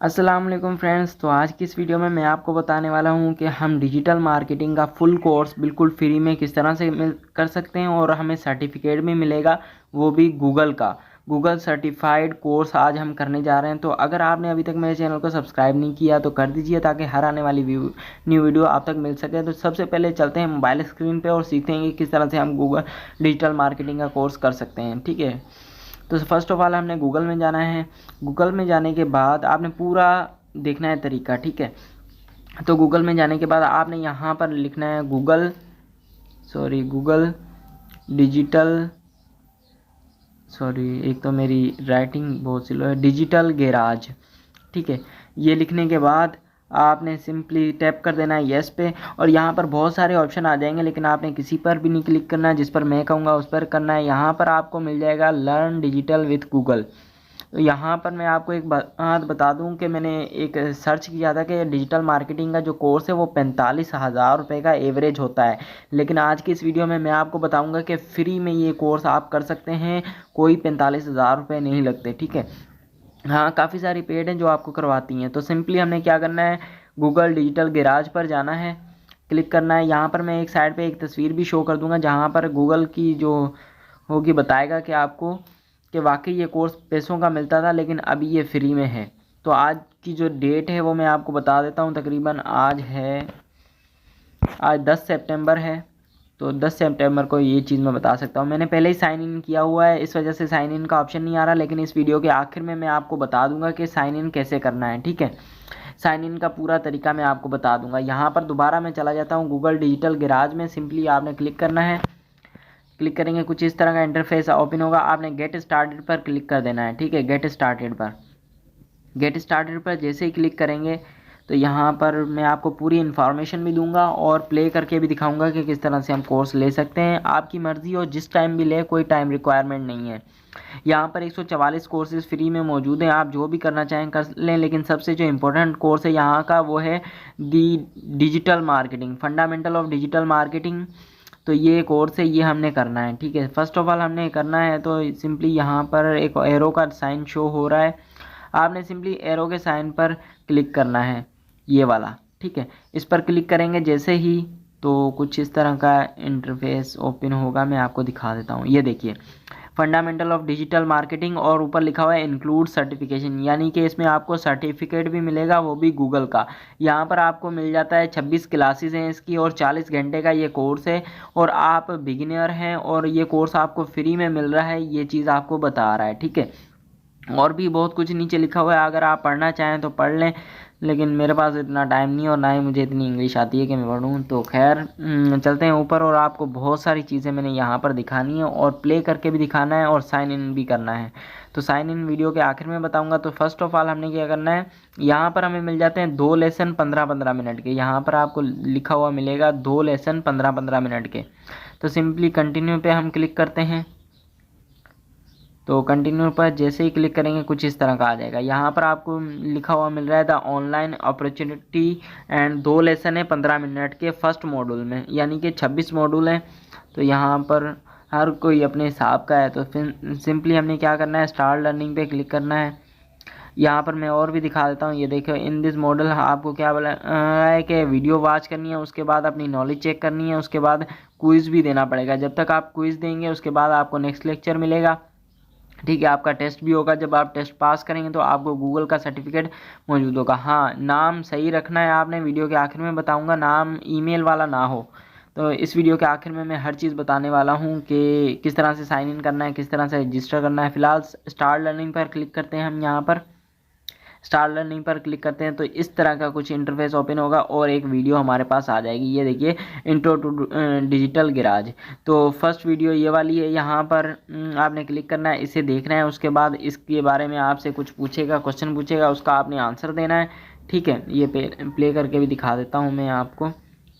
अस्सलाम वालेकुम फ्रेंड्स। तो आज की इस वीडियो में मैं आपको बताने वाला हूं कि हम डिजिटल मार्केटिंग का फुल कोर्स बिल्कुल फ्री में किस तरह से कर सकते हैं और हमें सर्टिफिकेट भी मिलेगा, वो भी गूगल सर्टिफाइड कोर्स आज हम करने जा रहे हैं। तो अगर आपने अभी तक मेरे चैनल को सब्सक्राइब नहीं किया तो कर दीजिए ताकि हर आने वाली न्यू वीडियो आप तक मिल सके। तो सबसे पहले चलते हैं मोबाइल स्क्रीन पर और सीखते हैं कि किस तरह से हम गूगल डिजिटल मार्केटिंग का कोर्स कर सकते हैं। ठीक है, तो फर्स्ट ऑफ ऑल हमने गूगल में जाना है। गूगल में जाने के बाद आपने पूरा देखना है तरीका। ठीक है, तो गूगल में जाने के बाद आपने यहाँ पर लिखना है गूगल डिजिटल, एक तो मेरी राइटिंग बहुत स्लो है, डिजिटल गैराज। ठीक है, ये लिखने के बाद आपने सिंपली टैप कर देना है येस पे, और यहाँ पर बहुत सारे ऑप्शन आ जाएंगे लेकिन आपने किसी पर भी नहीं क्लिक करना है, जिस पर मैं कहूँगा उस पर करना है। यहाँ पर आपको मिल जाएगा लर्न डिजिटल विथ गूगल। तो यहाँ पर मैं आपको एक बात बता दूँ कि मैंने एक सर्च किया था कि डिजिटल मार्केटिंग का जो कोर्स है वो 45,000 रुपये का एवरेज होता है, लेकिन आज की इस वीडियो में मैं आपको बताऊँगा कि फ्री में ये कोर्स आप कर सकते हैं, कोई 45,000 रुपये नहीं लगते। ठीक है, हाँ काफ़ी सारी पेड हैं जो आपको करवाती हैं। तो सिंपली हमने क्या करना है, गूगल डिजिटल गैराज पर जाना है, क्लिक करना है। यहाँ पर मैं एक साइड पे एक तस्वीर भी शो कर दूंगा जहाँ पर गूगल की जो होगी बताएगा कि आपको कि वाकई ये कोर्स पैसों का मिलता था लेकिन अभी ये फ्री में है। तो आज की जो डेट है वो मैं आपको बता देता हूँ। तकरीबन आज 10 सितंबर है, तो 10 सितंबर को ये चीज़ मैं बता सकता हूँ। मैंने पहले ही साइन इन किया हुआ है, इस वजह से साइन इन का ऑप्शन नहीं आ रहा, लेकिन इस वीडियो के आखिर में मैं आपको बता दूंगा कि साइन इन कैसे करना है। ठीक है, साइन इन का पूरा तरीका मैं आपको बता दूंगा। यहाँ पर दोबारा मैं चला जाता हूँ गूगल डिजिटल गैराज में। सिंपली आपने क्लिक करना है, क्लिक करेंगे कुछ इस तरह का इंटरफेस ओपन होगा। आपने गेट स्टार्टेड पर क्लिक कर देना है। ठीक है, गेट स्टार्टेड पर जैसे ही क्लिक करेंगे तो यहाँ पर मैं आपको पूरी इन्फॉर्मेशन भी दूंगा और प्ले करके भी दिखाऊंगा कि किस तरह से हम कोर्स ले सकते हैं। आपकी मर्ज़ी हो, जिस टाइम भी ले, कोई टाइम रिक्वायरमेंट नहीं है। यहाँ पर 144 कोर्सेज फ्री में मौजूद हैं, आप जो भी करना चाहें कर लें, लेकिन सबसे जो इम्पोर्टेंट कोर्स है यहाँ का वो है the digital marketing, fundamental of digital marketing. तो ये कोर्स है, ये हमने करना है। ठीक है, फर्स्ट ऑफ ऑल हमने करना है तो सिंपली यहाँ पर एक एरो का साइन शो हो रहा है, आपने सिंपली एरो के साइन पर क्लिक करना है, ये वाला। ठीक है, इस पर क्लिक करेंगे जैसे ही तो कुछ इस तरह का इंटरफेस ओपन होगा। मैं आपको दिखा देता हूँ, ये देखिए फंडामेंटल ऑफ डिजिटल मार्केटिंग और ऊपर लिखा हुआ है इंक्लूड सर्टिफिकेशन, यानी कि इसमें आपको सर्टिफिकेट भी मिलेगा, वो भी गूगल का। यहाँ पर आपको मिल जाता है 26 क्लासेस हैं इसकी और 40 घंटे का ये कोर्स है, और आप बिगिनर हैं और ये कोर्स आपको फ्री में मिल रहा है, ये चीज़ आपको बता रहा है। ठीक है, और भी बहुत कुछ नीचे लिखा हुआ है, अगर आप पढ़ना चाहें तो पढ़ लें, लेकिन मेरे पास इतना टाइम नहीं है और ना ही मुझे इतनी इंग्लिश आती है कि मैं पढ़ूँ। तो खैर चलते हैं ऊपर, और आपको बहुत सारी चीज़ें मैंने यहाँ पर दिखानी है और प्ले करके भी दिखाना है और साइन इन भी करना है। तो साइन इन वीडियो के आखिर में बताऊँगा। तो फर्स्ट ऑफ ऑल हमने क्या करना है, यहाँ पर हमें मिल जाते हैं 2 लेसन 15-15 मिनट के। यहाँ पर आपको लिखा हुआ मिलेगा 2 लेसन 15-15 मिनट के। तो सिंपली कंटिन्यू पे हम क्लिक करते हैं, तो कंटिन्यू पर जैसे ही क्लिक करेंगे कुछ इस तरह का आ जाएगा। यहाँ पर आपको लिखा हुआ मिल रहा है the online opportunity and 2 lesson है 15 मिनट के फर्स्ट मॉड्यूल में, यानी कि 26 मॉड्यूल हैं। तो यहाँ पर हर कोई अपने हिसाब का है। तो फिर सिंपली हमने क्या करना है, स्टार्ट लर्निंग पे क्लिक करना है। यहाँ पर मैं और भी दिखा देता हूँ, ये देखो इन दिस मॉडल आपको क्या बोला है कि वीडियो वॉच करनी है, उसके बाद अपनी नॉलेज चेक करनी है, उसके बाद क्विज़ भी देना पड़ेगा। जब तक आप क्विज़ देंगे उसके बाद आपको नेक्स्ट लेक्चर मिलेगा। ठीक है, आपका टेस्ट भी होगा, जब आप टेस्ट पास करेंगे तो आपको गूगल का सर्टिफिकेट मौजूद होगा। हाँ, नाम सही रखना है आपने, वीडियो के आखिर में बताऊंगा, नाम ईमेल वाला ना हो। तो इस वीडियो के आखिर में मैं हर चीज़ बताने वाला हूँ कि किस तरह से साइन इन करना है, किस तरह से रजिस्टर करना है। फिलहाल स्टार्ट लर्निंग पर क्लिक करते हैं हम। यहाँ पर स्टार्ट लर्निंग पर क्लिक करते हैं तो इस तरह का कुछ इंटरफेस ओपन होगा और एक वीडियो हमारे पास आ जाएगी। ये देखिए इंट्रो टू डिजिटल गैराज। तो फर्स्ट वीडियो ये वाली है, यहाँ पर आपने क्लिक करना है, इसे देखना है। उसके बाद इसके बारे में आपसे कुछ पूछेगा, क्वेश्चन पूछेगा, उसका आपने आंसर देना है। ठीक है, ये प्ले करके भी दिखा देता हूँ मैं आपको।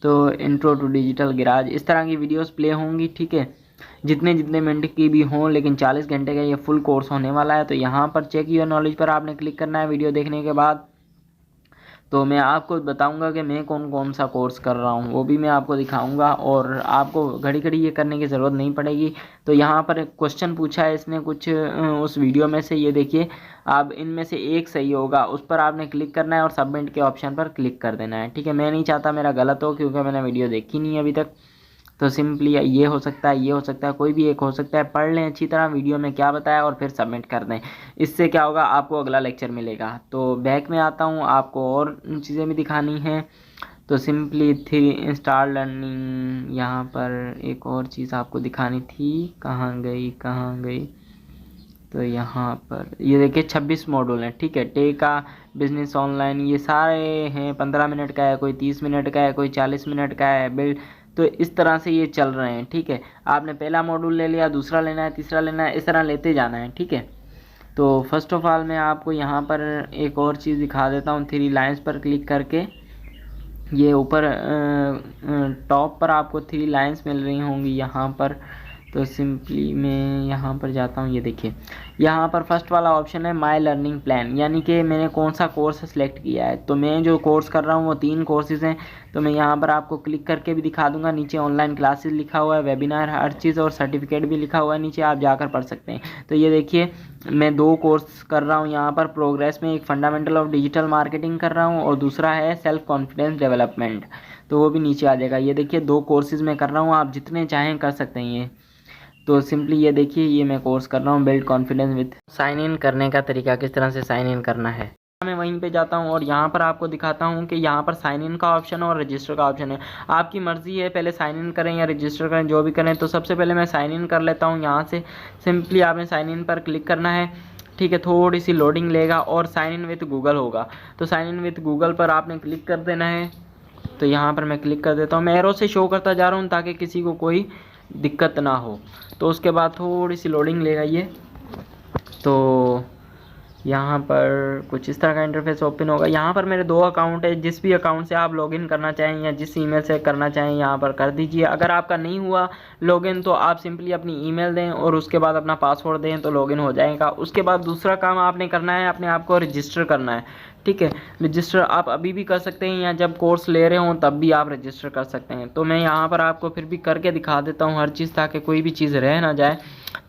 तो इंट्रो टू डिजिटल गैराज, इस तरह की वीडियोस प्ले होंगी। ठीक है, जितने जितने मिनट की भी हों, लेकिन 40 घंटे का ये फुल कोर्स होने वाला है। तो यहाँ पर चेक योर नॉलेज पर आपने क्लिक करना है वीडियो देखने के बाद। तो मैं आपको बताऊंगा कि मैं कौन कौन सा कोर्स कर रहा हूँ, वो भी मैं आपको दिखाऊंगा और आपको घड़ी घड़ी ये करने की ज़रूरत नहीं पड़ेगी। तो यहाँ पर एक क्वेश्चन पूछा है इसने कुछ उस वीडियो में से, ये देखिए आप इनमें से एक सही होगा, उस पर आपने क्लिक करना है और सबमिट के ऑप्शन पर क्लिक कर देना है। ठीक है, मैं नहीं चाहता मेरा गलत हो क्योंकि मैंने वीडियो देखी नहीं है अभी तक। तो सिंपली ये हो सकता है, ये हो सकता है, कोई भी एक हो सकता है। पढ़ लें अच्छी तरह वीडियो में क्या बताया और फिर सबमिट कर दें। इससे क्या होगा, आपको अगला लेक्चर मिलेगा। तो बैक में आता हूँ, आपको और चीज़ें भी दिखानी हैं। तो सिंपली थ्री स्टार लर्निंग, यहाँ पर एक और चीज़ आपको दिखानी थी, कहाँ गई कहाँ गई। तो यहाँ पर ये देखिए 26 मॉड्यूल हैं। ठीक है, टे का बिजनेस ऑनलाइन, ये सारे हैं। 15 मिनट का है, कोई 30 मिनट का है, कोई 40 मिनट का है बिल्ड। तो इस तरह से ये चल रहे हैं। ठीक है, आपने पहला मॉड्यूल ले लिया, दूसरा लेना है, तीसरा लेना है, इस तरह लेते जाना है। ठीक है, तो फर्स्ट ऑफ ऑल मैं आपको यहाँ पर एक और चीज़ दिखा देता हूँ। थ्री लाइन्स पर क्लिक करके ये ऊपर टॉप पर आपको थ्री लाइन्स मिल रही होंगी यहाँ पर। तो सिंपली मैं यहाँ पर जाता हूँ, ये देखिए यहाँ पर फर्स्ट वाला ऑप्शन है माय लर्निंग प्लान, यानी कि मैंने कौन सा कोर्स सेलेक्ट किया है। तो मैं जो कोर्स कर रहा हूँ वो 3 कोर्सेज़ हैं। तो मैं यहाँ पर आपको क्लिक करके भी दिखा दूंगा। नीचे ऑनलाइन क्लासेस लिखा हुआ है, वेबिनार, हर चीज़, और सर्टिफिकेट भी लिखा हुआ है नीचे, आप जाकर पढ़ सकते हैं। तो ये देखिए मैं 2 कोर्स कर रहा हूँ यहाँ पर प्रोग्रेस में। एक फंडामेंटल ऑफ डिजिटल मार्केटिंग कर रहा हूँ और दूसरा है सेल्फ कॉन्फिडेंस डेवलपमेंट, तो वो भी नीचे आ जाएगा। ये देखिए 2 कोर्सेज़ मैं कर रहा हूँ, आप जितने चाहें कर सकते हैं ये। तो सिंपली ये देखिए ये मैं कोर्स कर रहा हूँ build confidence with. Sign in करने का तरीका, किस तरह से साइन इन करना है, मैं वहीं पे जाता हूँ और यहाँ पर आपको दिखाता हूँ कि यहाँ पर साइन इन का ऑप्शन है और रजिस्टर का ऑप्शन है। आपकी मर्ज़ी है पहले साइन इन करें या रजिस्टर करें, जो भी करें। तो सबसे पहले मैं साइन इन कर लेता हूँ यहाँ से। सिंपली आपने साइन इन पर क्लिक करना है। ठीक है, थोड़ी सी लोडिंग लेगा और साइन इन विथ गूगल होगा। तो साइन इन विथ गूगल पर आपने क्लिक कर देना है। तो यहाँ पर मैं क्लिक कर देता हूँ, मैं एरो से शो करता जा रहा हूँ ताकि किसी को कोई दिक्कत ना हो। तो उसके बाद थोड़ी सी लोडिंग लेगा ये। तो यहाँ पर कुछ इस तरह का इंटरफेस ओपन होगा। यहाँ पर मेरे 2 अकाउंट है, जिस भी अकाउंट से आप लॉगिन करना चाहें या जिस ईमेल से करना चाहें यहाँ पर कर दीजिए। अगर आपका नहीं हुआ लॉगिन तो आप सिंपली अपनी ईमेल दें और उसके बाद अपना पासवर्ड दें तो लॉगिन हो जाएगा। उसके बाद दूसरा काम आपने करना है, अपने आप को रजिस्टर करना है। ठीक है, रजिस्टर आप अभी भी कर सकते हैं या जब कोर्स ले रहे हों तब भी आप रजिस्टर कर सकते हैं। तो मैं यहाँ पर आपको फिर भी करके दिखा देता हूँ हर चीज़, ताकि कोई भी चीज़ रह ना जाए।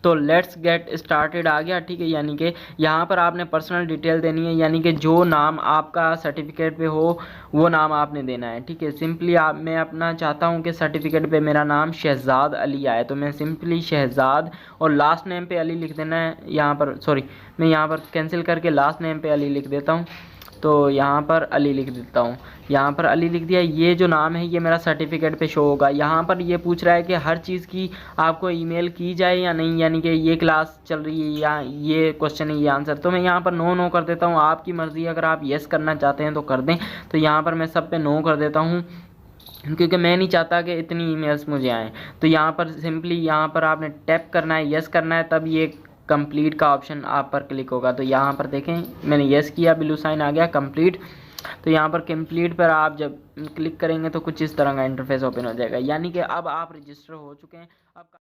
तो लेट्स गेट स्टार्टेड आ गया। ठीक है, यानी कि यहाँ पर आपने पर्सनल डिटेल देनी है, यानी कि जो नाम आपका सर्टिफिकेट पे हो वो नाम आपने देना है। ठीक है, सिंपली मैं अपना चाहता हूँ कि सर्टिफिकेट पे मेरा नाम शहजाद अली आए, तो मैं सिंपली शहजाद और लास्ट नेम पे अली लिख देना है। यहाँ पर सॉरी, मैं यहाँ पर कैंसिल करके लास्ट नेम पे अली लिख देता हूँ। तो यहाँ पर अली लिख देता हूँ, यहाँ पर अली लिख दिया। ये जो नाम है ये मेरा सर्टिफिकेट पे शो होगा। यहाँ पर ये पूछ रहा है कि हर चीज़ की आपको ईमेल की जाए या नहीं, यानी कि ये क्लास चल रही है या ये क्वेश्चन है ये आंसर। तो मैं यहाँ पर नो कर देता हूँ, आपकी मर्ज़ी, अगर आप येस करना चाहते हैं तो कर दें। तो यहाँ पर मैं सब पे नो कर देता हूँ क्योंकि मैं नहीं चाहता कि इतनी ईमेल्स मुझे आएँ। तो यहाँ पर सिंपली यहाँ पर आपने टैप करना है, येस करना है, तब ये कंप्लीट का ऑप्शन आप पर क्लिक होगा। तो यहाँ पर देखें मैंने येस किया, ब्लू साइन आ गया कंप्लीट। तो यहाँ पर कंप्लीट पर आप जब क्लिक करेंगे तो कुछ इस तरह का इंटरफेस ओपन हो जाएगा, यानी कि अब आप रजिस्टर हो चुके हैं। अब